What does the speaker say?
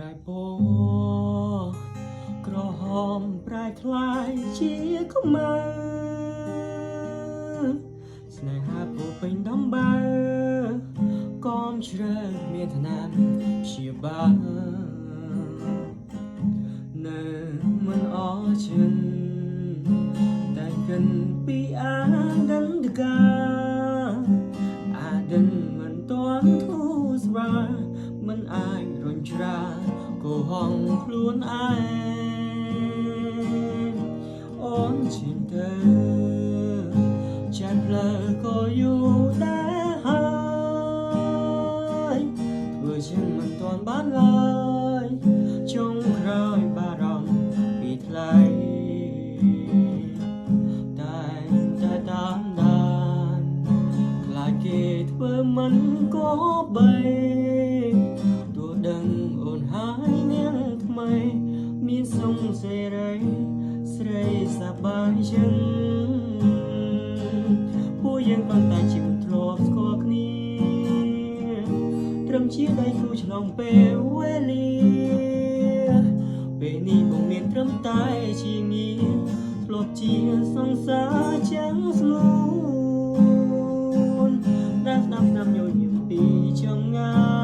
ายโปกระหอมปลายคลายเชียเข้ามาស្នេហាពោពេញដំបើកមជ្រើមានឋានៈព្យាបាលនៅមិនអចិនតែកិនពីអាដិនតកាអាដិនមិនទាន់ធូរស្រាលមិនអាចរញច្រាក៏ហងខ្លួនឯងអូនជិនទៅចាត់ផ្លូវក៏យូរដែរហើយធ្វើជាមិនទាន់បានឡើយចុងក្រោយបារម្ភពីថ្លៃតែតាមដានខ្លាចគេធ្វើមិនក៏បីទោះដឹងអូនហើយនាងថ្មីមានសុំសេរីស្រីសប្បាយចិត្តពួកយើងបានតែជាមិនធ្លាប់ស្គាល់គ្នាត្រឹមជាដៃគូឆ្លងពេលវេលាពេលនេះពុំមានត្រឹមតែជាងារធ្លាប់ជាសង្សារចាំស្នួនដែលស្ដាប់ញញឹមពីចង្ងា